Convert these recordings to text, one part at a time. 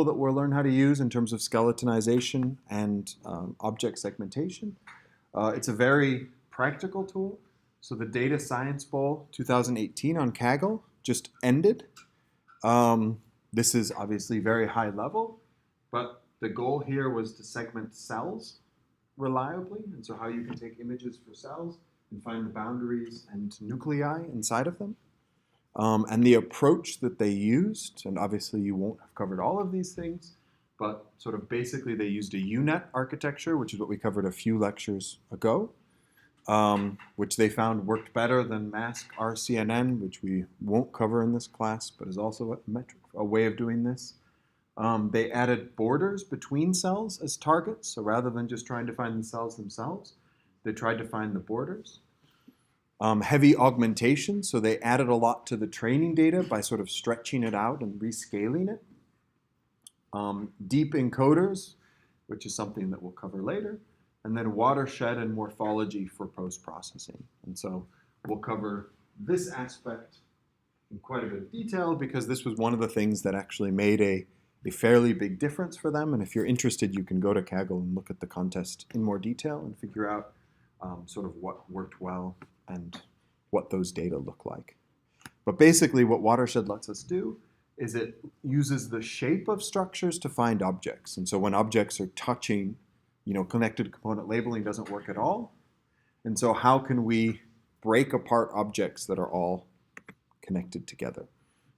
that we'll learn how to use in terms of skeletonization and object segmentation. It's a very practical tool. So the Data Science Bowl 2018 on Kaggle just ended. This is obviously very high level, but the goal here was to segment cells reliably, and so how you can take images for cells and find the boundaries and nuclei inside of them. And the approach that they used, and obviously you won't have covered all of these things, but sort of basically they used a UNet architecture, which is what we covered a few lectures ago, which they found worked better than mask RCNN, which we won't cover in this class, but is also a way of doing this. They added borders between cells as targets, so rather than just trying to find the cells themselves, they tried to find the borders. Heavy augmentation, so they added a lot to the training data by sort of stretching it out and rescaling it. Deep encoders, which is something that we'll cover later, and then watershed and morphology for post-processing. And so we'll cover this aspect in quite a bit of detail because this was one of the things that actually made a fairly big difference for them. And if you're interested, you can go to Kaggle and look at the contest in more detail and figure out sort of what worked well and what those data look like. But basically what Watershed lets us do is it uses the shape of structures to find objects. And so when objects are touching, connected component labeling doesn't work at all. And so how can we break apart objects that are all connected together?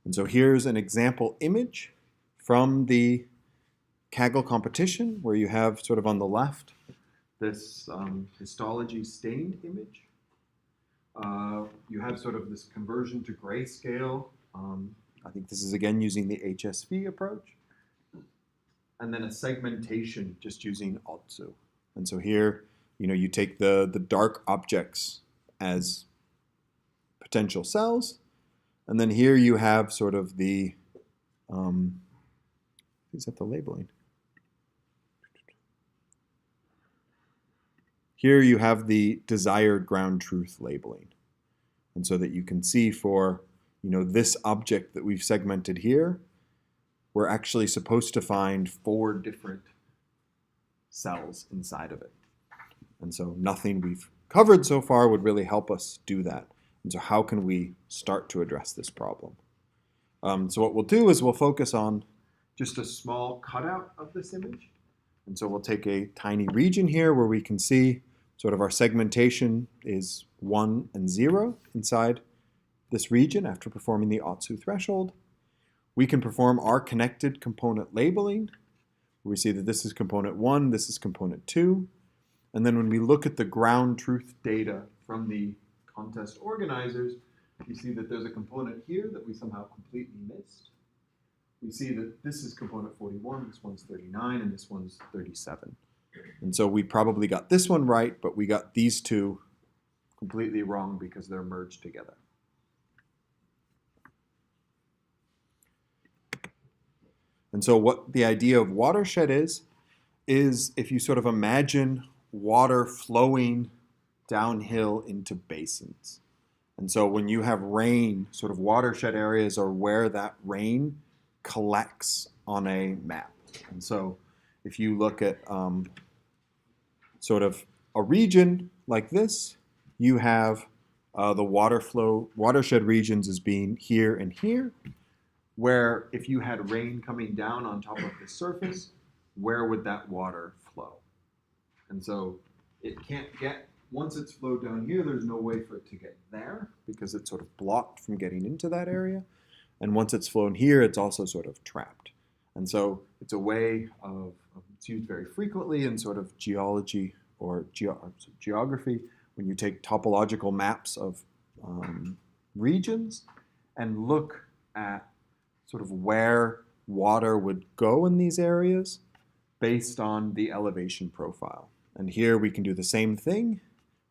And so here's an example image from the Kaggle competition where you have sort of on the left this histology stained image. You have sort of this conversion to grayscale. I think this is again using the HSV approach. And then a segmentation just using ALTSU. And so here, you take the dark objects as potential cells. And then here you have sort of the, is that the labeling? Here you have the desired ground truth labeling. And so that you can see for, this object that we've segmented here, we're actually supposed to find 4 different cells inside of it. And so nothing we've covered so far would really help us do that. And so how can we start to address this problem? So what we'll do is we'll focus on just a small cutout of this image. And so we'll take a tiny region here where we can see sort of our segmentation is 1 and 0 inside this region after performing the ALTSU threshold. We can perform our connected component labeling. We see that this is component 1, this is component 2. And then when we look at the ground truth data from the contest organizers, we see that there's a component here that we somehow completely missed. We see that this is component 41, this one's 39, and this one's 37. And so we probably got this one right, but we got these two completely wrong because they're merged together. And so what the idea of watershed is if you sort of imagine water flowing downhill into basins. And so when you have rain, sort of watershed areas are where that rain collects on a map. And so if you look at sort of a region like this, you have the watershed regions as being here and here, where if you had rain coming down on top of the surface, where would that water flow? And so it can't get, once it's flowed down here, there's no way for it to get there because it's sort of blocked from getting into that area. And once it's flown here, it's also sort of trapped. And so it's a way of, it's used very frequently in sort of geology or geography when you take topological maps of regions and look at sort of where water would go in these areas based on the elevation profile. And here we can do the same thing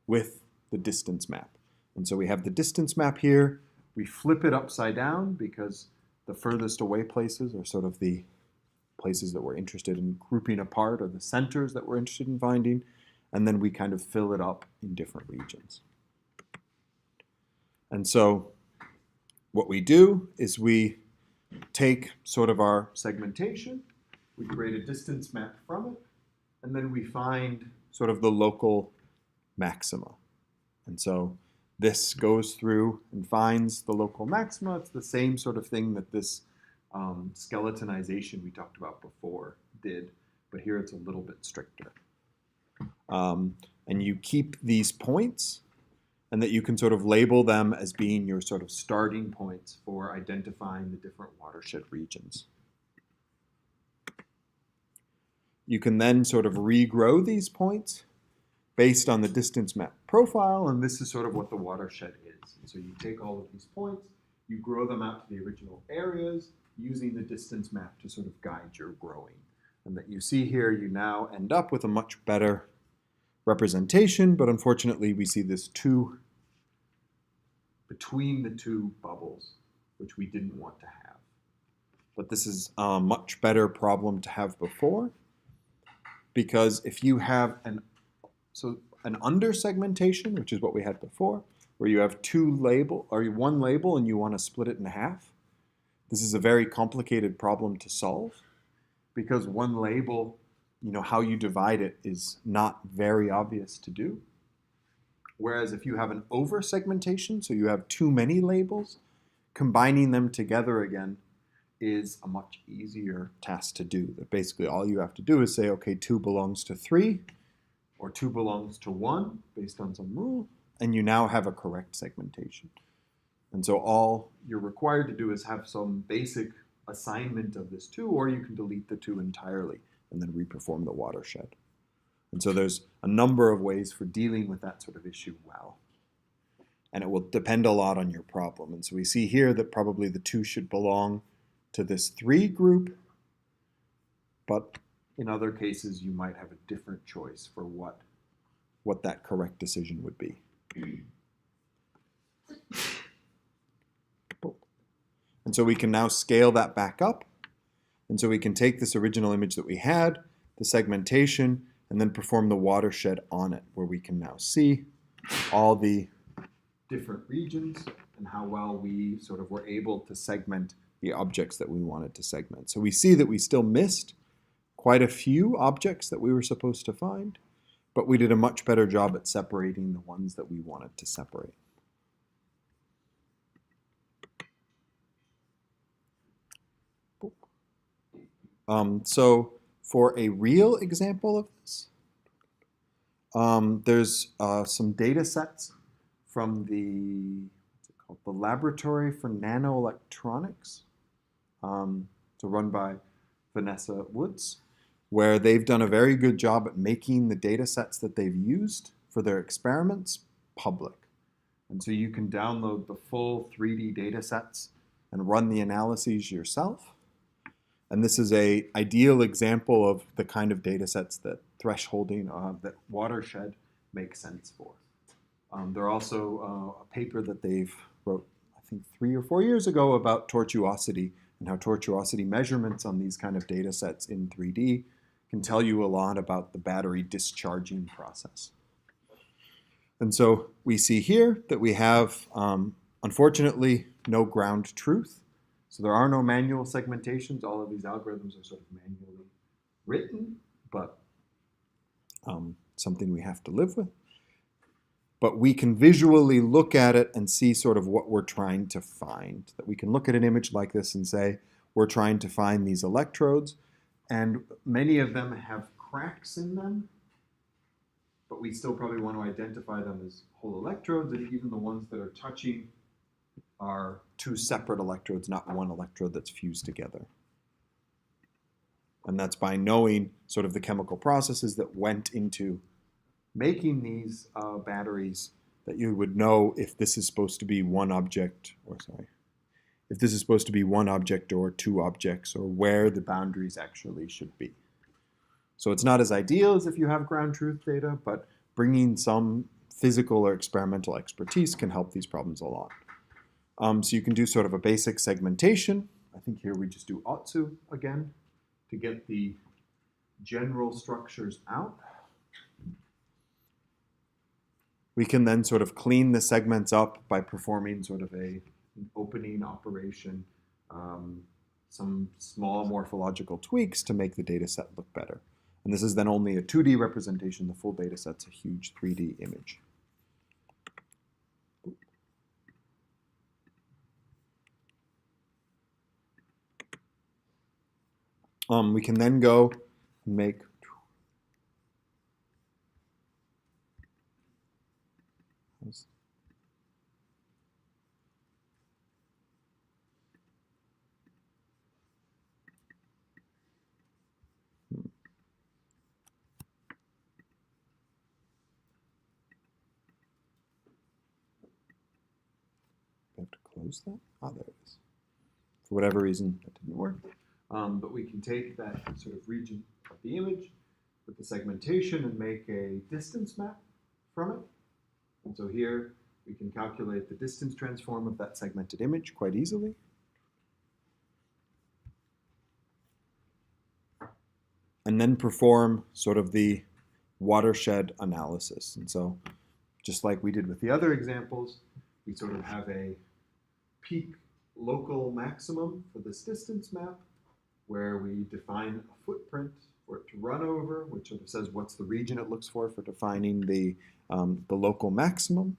with the distance map. And so we have the distance map here. We flip it upside down because the furthest away places are sort of the places that we're interested in grouping apart or the centers that we're interested in finding. And then we kind of fill it up in different regions. And so what we do is we take sort of our segmentation we create a distance map from it, and then we find sort of the local maxima. And so this goes through and finds the local maxima. It's the same sort of thing that this skeletonization we talked about before did, but here it's a little bit stricter. And you keep these points, and that you can sort of label them as being your sort of starting points for identifying the different watershed regions. You can then sort of regrow these points based on the distance map profile, and this is sort of what the watershed is. And so you take all of these points, you grow them out to the original areas using the distance map to sort of guide your growing. And that you see here, you now end up with a much better representation, but unfortunately we see this 2 between the 2 bubbles, which we didn't want to have. But this is a much better problem to have before, because if you have an under segmentation, which is what we had before, where you have one label and you want to split it in half, this is a very complicated problem to solve, because one label, how you divide it is not very obvious to do. Whereas if you have an over segmentation, so you have too many labels, combining them together again is a much easier task to do. That basically all you have to do is say, okay, 2 belongs to 3, or 2 belongs to 1, based on some rule, and you now have a correct segmentation. And so all you're required to do is have some basic assignment of this 2, or you can delete the 2 entirely and then reperform the watershed. And so there's a number of ways for dealing with that sort of issue well. And it will depend a lot on your problem. And so we see here that probably the 2 should belong to this 3 group, but in other cases you might have a different choice for what that correct decision would be. And so we can now scale that back up. And so we can take this original image that we had, the segmentation, and then perform the watershed on it, where we can now see all the different regions and how well we sort of were able to segment the objects that we wanted to segment. So we see that we still missed quite a few objects that we were supposed to find, but we did a much better job at separating the ones that we wanted to separate. So for a real example of this, there's some data sets from the Laboratory for Nanoelectronics, run by Vanessa Woods, where they've done a very good job at making the data sets that they've used for their experiments public. And so you can download the full 3D data sets and run the analyses yourself. And this is an ideal example of the kind of data sets that thresholding, that Watershed makes sense for. There's also a paper that they've wrote, I think 3 or 4 years ago, about tortuosity and how tortuosity measurements on these kind of data sets in 3D can tell you a lot about the battery discharging process. And so we see here that we have, unfortunately, no ground truth. So there are no manual segmentations. All of these algorithms are sort of manually written, but something we have to live with. But we can visually look at it and see sort of what we're trying to find. That we can look at an image like this and say, we're trying to find these electrodes, and many of them have cracks in them, but we still probably want to identify them as whole electrodes, and even the ones that are touching are 2 separate electrodes, not one electrode that's fused together. And that's by knowing sort of the chemical processes that went into making these batteries, that you would know if this is supposed to be one object, if this is supposed to be one object or 2 objects, or where the boundaries actually should be. So it's not as ideal as if you have ground truth data, but bringing some physical or experimental expertise can help these problems a lot. So you can do sort of a basic segmentation. I think here we just do Otsu again to get the general structures out. We can then sort of clean the segments up by performing sort of an opening operation some small morphological tweaks to make the data set look better. And this is then only a 2D representation. The full data set's a huge 3D image. We can then go and make I have to close that? Ah, there it is. For whatever reason, that didn't work. But we can take that sort of region of the image with the segmentation and make a distance map from it. And so here we can calculate the distance transform of that segmented image quite easily. And then perform sort of the watershed analysis. And so just like we did with the other examples, we sort of have a peak local maximum for this distance map, where we define a footprint for it to run over, which sort of says what's the region it looks for defining the local maximum.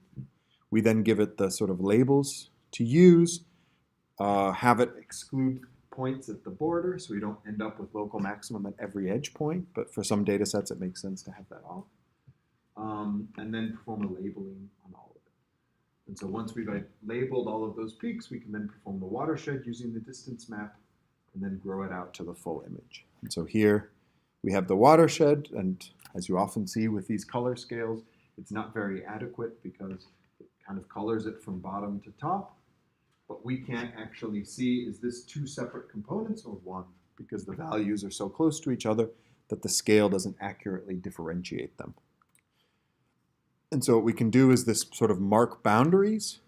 We then give it the sort of labels to use, have it exclude points at the border so we don't end up with local maximum at every edge point, but for some data sets it makes sense to have that off. And then perform a labeling on all of it. And so once we've labeled all of those peaks, we can then perform the watershed using the distance map and then grow it out to the full image. And so here we have the watershed, and as you often see with these color scales, it's not very adequate because it kind of colors it from bottom to top. But we can't actually see, is this two separate components or one? Because the values are so close to each other that the scale doesn't accurately differentiate them. And so what we can do is this sort of mark boundaries,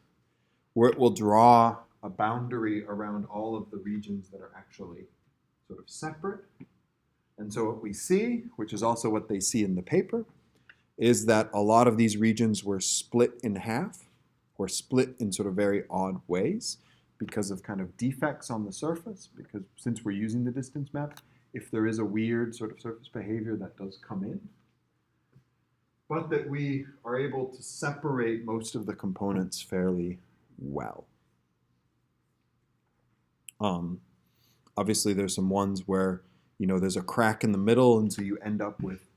where it will draw a boundary around all of the regions that are actually sort of separate. And so what we see, which is also what they see in the paper, is that a lot of these regions were split in half, or split in sort of very odd ways because of kind of defects on the surface, because since we're using the distance map, if there is a weird sort of surface behavior, that does come in. But that we are able to separate most of the components fairly well. Obviously, there's some ones where, you know, there's a crack in the middle, and so you end up with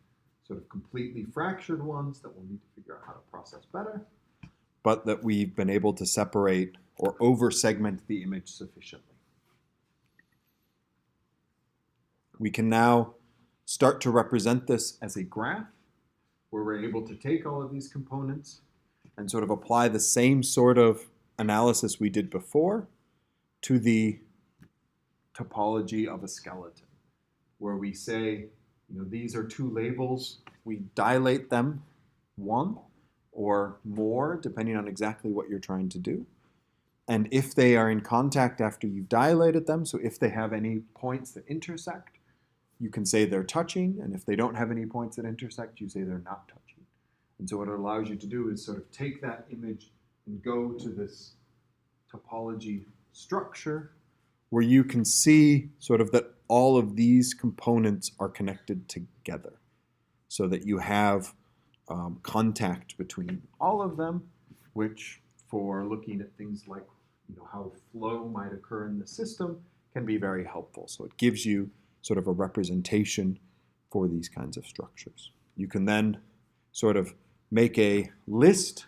sort of completely fractured ones that we'll need to figure out how to process better, but that we've been able to separate or over-segment the image sufficiently. We can now start to represent this as a graph, where we're able to take all of these components and sort of apply the same sort of analysis we did before to the topology of a skeleton, where we say, you know, these are two labels, we dilate them one or more, depending on exactly what you're trying to do. And if they are in contact after you've dilated them, so if they have any points that intersect, you can say they're touching, and if they don't have any points that intersect, you say they're not touching. And so what it allows you to do is sort of take that image and go to this topology structure where you can see sort of that all of these components are connected together, so that you have contact between all of them, which for looking at things like, you know, how flow might occur in the system can be very helpful. So it gives you sort of a representation for these kinds of structures. You can then sort of make a list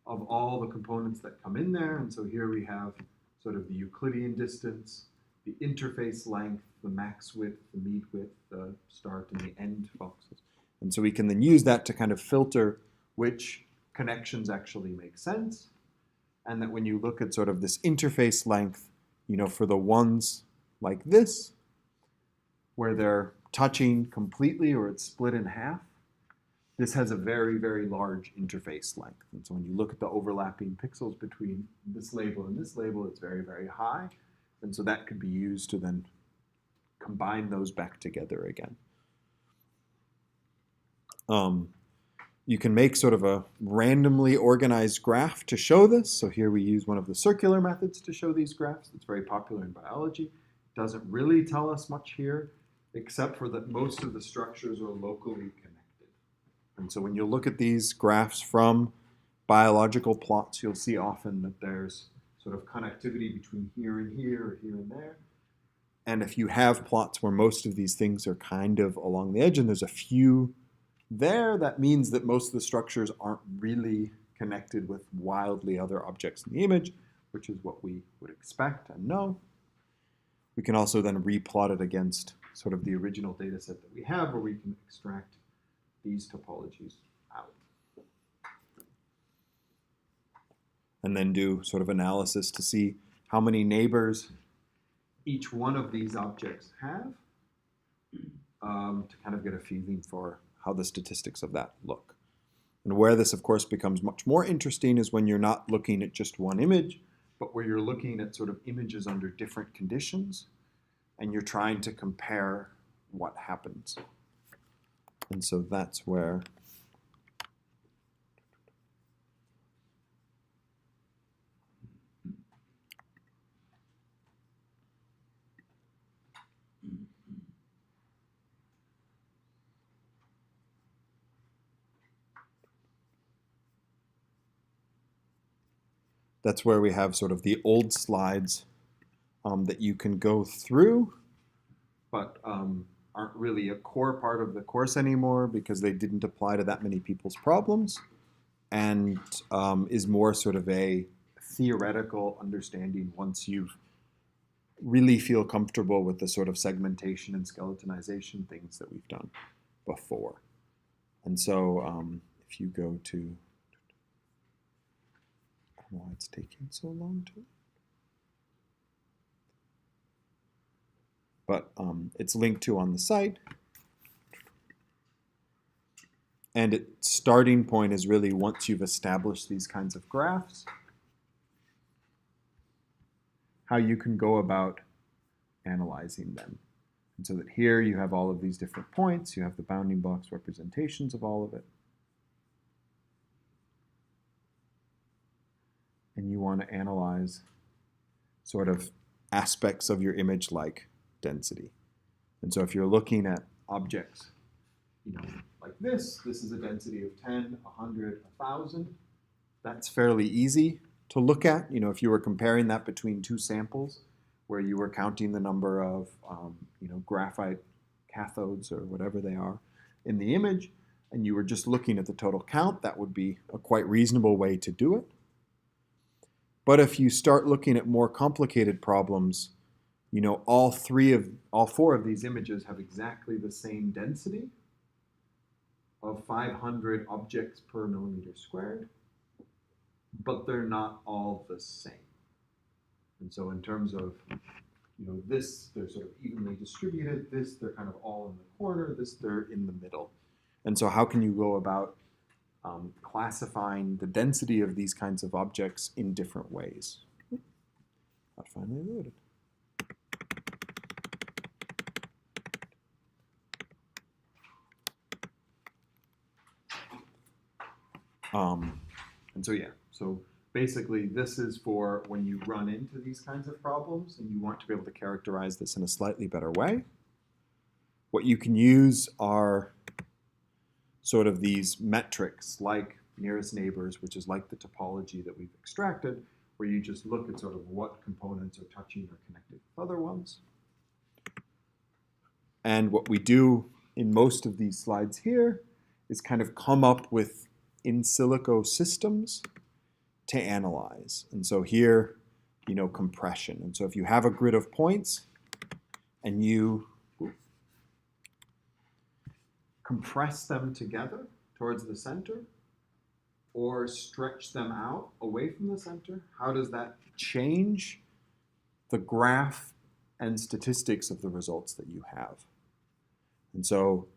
of all the components that come in there. And so here we have sort of the Euclidean distance, the interface length, the max width, the mean width, the start and the end boxes. And so we can then use that to kind of filter which connections actually make sense. And that when you look at sort of this interface length, you know, for the ones like this, where they're touching completely or it's split in half, this has a very, very large interface length. And so when you look at the overlapping pixels between this label and this label, it's very, very high. And so that could be used to then combine those back together again. You can make sort of a randomly organized graph to show this. So here we use one of the circular methods to show these graphs. It's very popular in biology. It doesn't really tell us much here, except for that most of the structures are locally connected. And so when you look at these graphs from biological plots, you'll see often that there's sort of connectivity between here and here, or here and there. And if you have plots where most of these things are kind of along the edge and there's a few there, that means that most of the structures aren't really connected with wildly other objects in the image, which is what we would expect and know. We can also then replot it against sort of the original data set that we have, where we can extract these topologies out. And then do sort of analysis to see how many neighbors each one of these objects have, to kind of get a feeling for how the statistics of that look. And where this, of course, becomes much more interesting is when you're not looking at just one image, but where you're looking at sort of images under different conditions, and you're trying to compare what happens. And so that's where we have sort of the old slides that you can go through, but aren't really a core part of the course anymore because they didn't apply to that many people's problems, and is more sort of a theoretical understanding once you really feel comfortable with the sort of segmentation and skeletonization things that we've done before. And so if you go to, I don't know why it's taking so long to, but it's linked to on the site. And its starting point is really once you've established these kinds of graphs, how you can go about analyzing them. And so that here you have all of these different points, you have the bounding box representations of all of it. And you want to analyze sort of aspects of your image like density. And so if you're looking at objects, like this is a density of 10, 100, 1,000. That's fairly easy to look at. If you were comparing that between two samples where you were counting the number of graphite cathodes or whatever they are in the image, and you were just looking at the total count, that would be a quite reasonable way to do it. But if you start looking at more complicated problems, all four of these images have exactly the same density of 500 objects per millimeter squared, but they're not all the same. And so in terms of, this, they're sort of evenly distributed, this, they're kind of all in the corner, this, they're in the middle. And so how can you go about classifying the density of these kinds of objects in different ways? That finally loaded. And so, yeah, so basically this is for when you run into these kinds of problems and you want to be able to characterize this in a slightly better way. What you can use are sort of these metrics like nearest neighbors, which is like the topology that we've extracted, where you just look at sort of what components are touching or connected with other ones. And what we do in most of these slides here is kind of come up with in silico systems to analyze. And so here, compression. And so if you have a grid of points and you compress them together towards the center or stretch them out away from the center, how does that change the graph and statistics of the results that you have? And so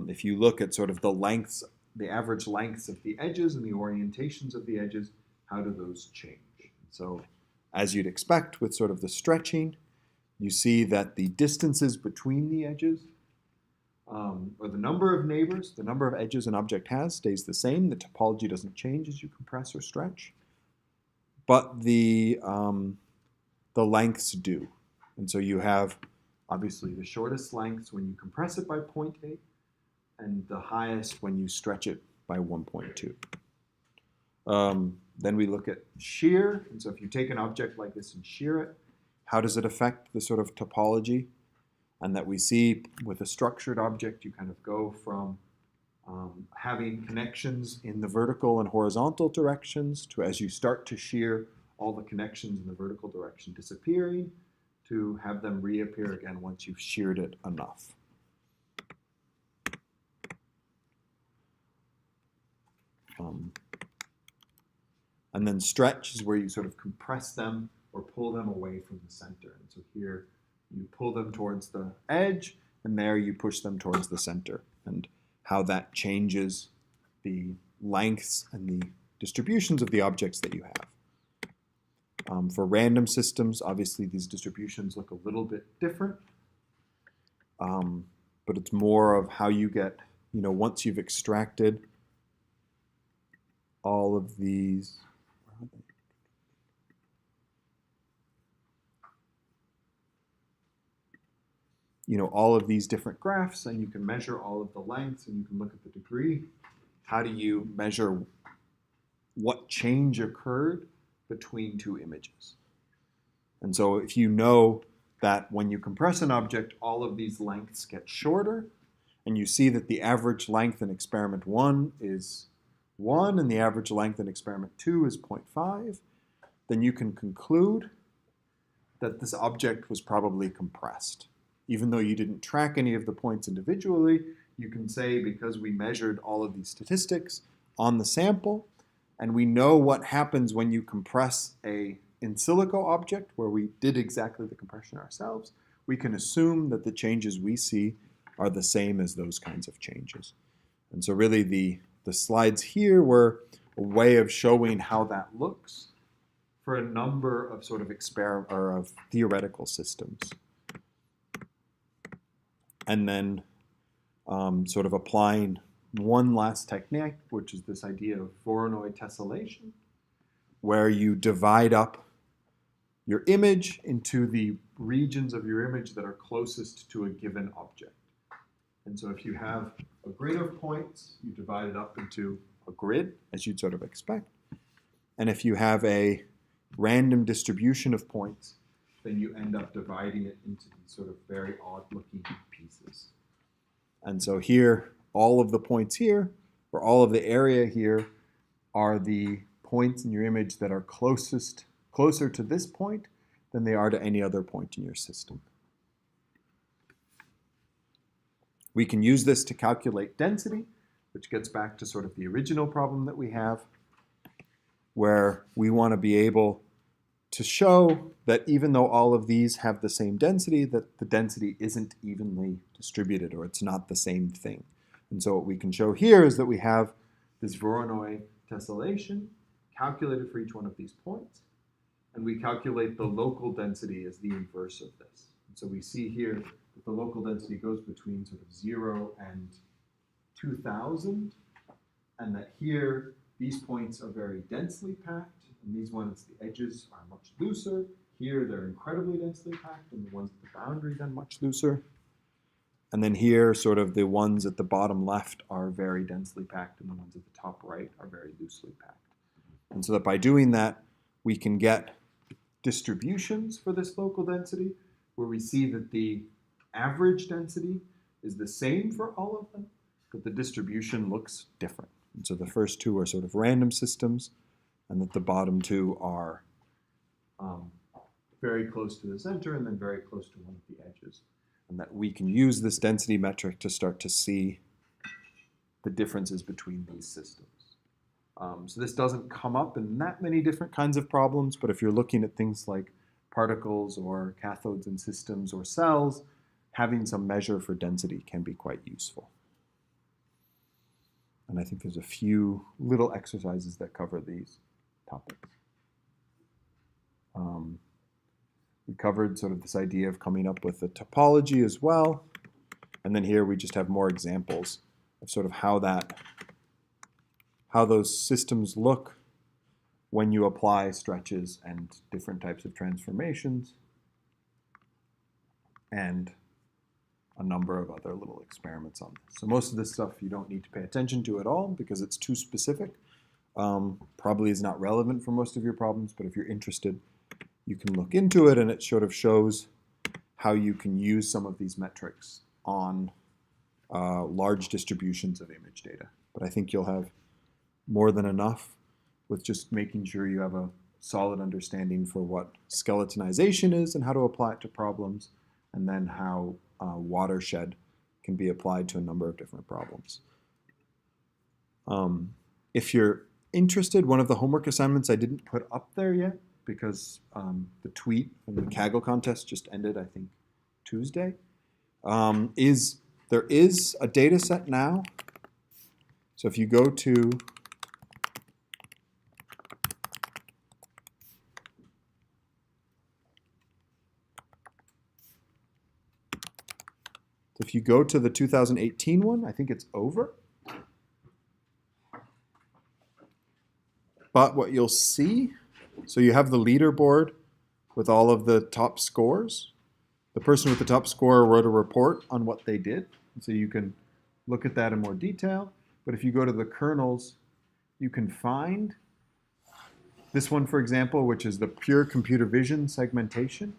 if you look at sort of the lengths, the average lengths of the edges and the orientations of the edges, how do those change? So as you'd expect with sort of the stretching, you see that the distances between the edges, or the number of neighbors, the number of edges an object has stays the same. The topology doesn't change as you compress or stretch, but the lengths do. And so you have obviously the shortest lengths when you compress it by 0.8 and the highest when you stretch it by 1.2. Then we look at shear. And so if you take an object like this and shear it, how does it affect the sort of topology? And that we see with a structured object, you kind of go from having connections in the vertical and horizontal directions to, as you start to shear, all the connections in the vertical direction disappearing to have them reappear again once you've sheared it enough. And then stretch is where you sort of compress them or pull them away from the center. And so here you pull them towards the edge, and there you push them towards the center, and how that changes the lengths and the distributions of the objects that you have. For random systems, obviously these distributions look a little bit different, but it's more of how you get, once you've extracted all of these, all of these different graphs, and you can measure all of the lengths, and you can look at the degree. How do you measure what change occurred between two images? And so if you know that when you compress an object, all of these lengths get shorter, and you see that the average length in experiment 1 is 1, and the average length in experiment 2 is 0.5, then you can conclude that this object was probably compressed. Even though you didn't track any of the points individually, you can say, because we measured all of these statistics on the sample, and we know what happens when you compress a in silico object where we did exactly the compression ourselves, we can assume that the changes we see are the same as those kinds of changes. And so really the slides here were a way of showing how that looks for a number of sort of of theoretical systems. And then sort of applying one last technique, which is this idea of Voronoi tessellation, where you divide up your image into the regions of your image that are closest to a given object. And so if you have a grid of points, you divide it up into a grid, as you'd sort of expect. And if you have a random distribution of points, then you end up dividing it into these sort of very odd-looking pieces. And so here, all of the points here, or all of the area here, are the points in your image that are closer to this point than they are to any other point in your system. We can use this to calculate density, which gets back to sort of the original problem that we have, where we want to be able to show that even though all of these have the same density, that the density isn't evenly distributed, or it's not the same thing. And so what we can show here is that we have this Voronoi tessellation calculated for each one of these points, and we calculate the local density as the inverse of this. And so we see here that the local density goes between sort of 0 and 2,000, and that here these points are very densely packed, and these ones, the edges are much looser. Here they're incredibly densely packed, and the ones at the boundary then much looser. And then here, sort of the ones at the bottom left are very densely packed, and the ones at the top right are very loosely packed. And so that by doing that, we can get distributions for this local density, where we see that the average density is the same for all of them, but the distribution looks different. And so the first two are sort of random systems, and that the bottom two are very close to the center and then very close to one of the edges. And that we can use this density metric to start to see the differences between these systems. So this doesn't come up in that many different kinds of problems, but if you're looking at things like particles or cathodes in systems or cells, having some measure for density can be quite useful. And I think there's a few little exercises that cover these topics. We covered sort of this idea of coming up with a topology as well. And then here we just have more examples of sort of how those systems look when you apply stretches and different types of transformations. and a number of other little experiments on this. So most of this stuff you don't need to pay attention to at all because it's too specific. Probably is not relevant for most of your problems, but if you're interested, you can look into it, and it sort of shows how you can use some of these metrics on large distributions of image data. But I think you'll have more than enough with just making sure you have a solid understanding for what skeletonization is and how to apply it to problems, and then how watershed can be applied to a number of different problems. If you're interested, one of the homework assignments I didn't put up there yet because the tweet from the Kaggle contest just ended, I think, Tuesday, there is a data set now. So if you go to the 2018 one, I think it's over. But what you'll see, so you have the leaderboard with all of the top scores. The person with the top score wrote a report on what they did. So you can look at that in more detail. But if you go to the kernels, you can find this one, for example, which is the pure computer vision segmentation.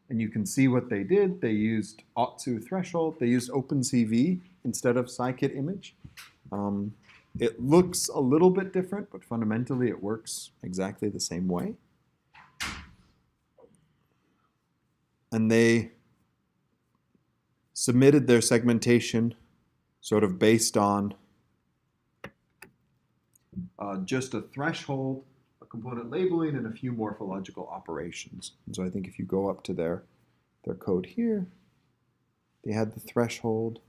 And you can see what they did. They used Otsu threshold. They used OpenCV instead of scikit-image. It looks a little bit different, but fundamentally it works exactly the same way. And they submitted their segmentation sort of based on just a threshold, a component labeling, and a few morphological operations. And so I think if you go up to their code here, they had the threshold.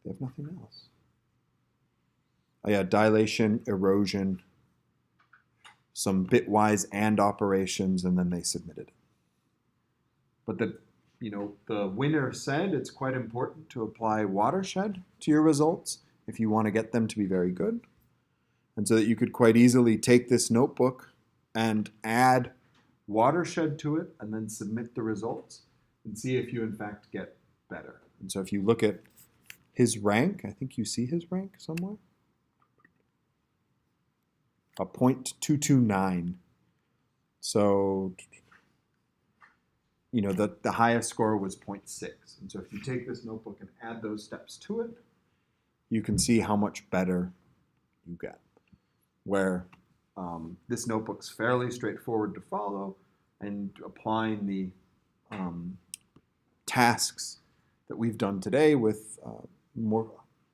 They have nothing else. Oh yeah, dilation, erosion, some bitwise and operations, and then they submitted it. But the winner said it's quite important to apply watershed to your results if you want to get them to be very good. And so that you could quite easily take this notebook and add watershed to it and then submit the results and see if you in fact get better. And so if you look at his rank, I think you see his rank somewhere. A 0.229. So, the highest score was 0.6. And so if you take this notebook and add those steps to it, you can see how much better you get. Where this notebook's fairly straightforward to follow, and applying the tasks that we've done today with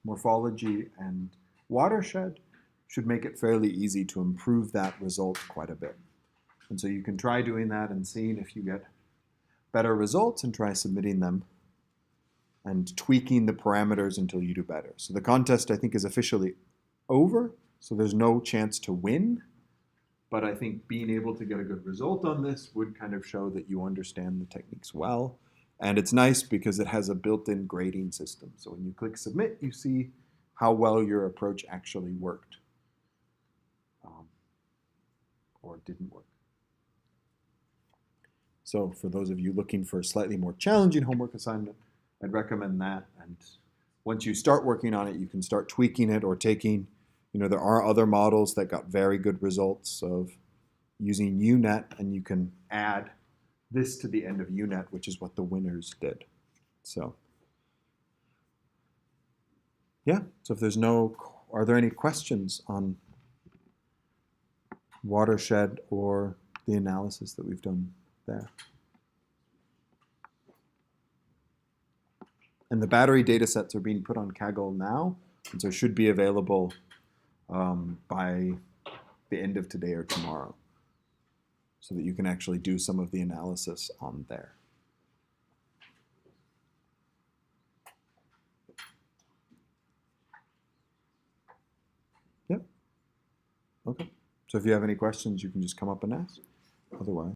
morphology and watershed should make it fairly easy to improve that result quite a bit. And so you can try doing that and seeing if you get better results and try submitting them and tweaking the parameters until you do better. So the contest, I think, is officially over, so there's no chance to win. But I think being able to get a good result on this would kind of show that you understand the techniques well. And it's nice because it has a built-in grading system. So when you click submit, you see how well your approach actually worked. Or didn't work. So for those of you looking for a slightly more challenging homework assignment, I'd recommend that. And once you start working on it, you can start tweaking it or taking, there are other models that got very good results of using UNet, and you can add this to the end of UNet, which is what the winners did. So yeah, so if there's are there any questions on watershed or the analysis that we've done there? And the battery data sets are being put on Kaggle now, and so should be available by the end of today or tomorrow, so that you can actually do some of the analysis on there. Yep. Okay. So if you have any questions, you can just come up and ask. Otherwise.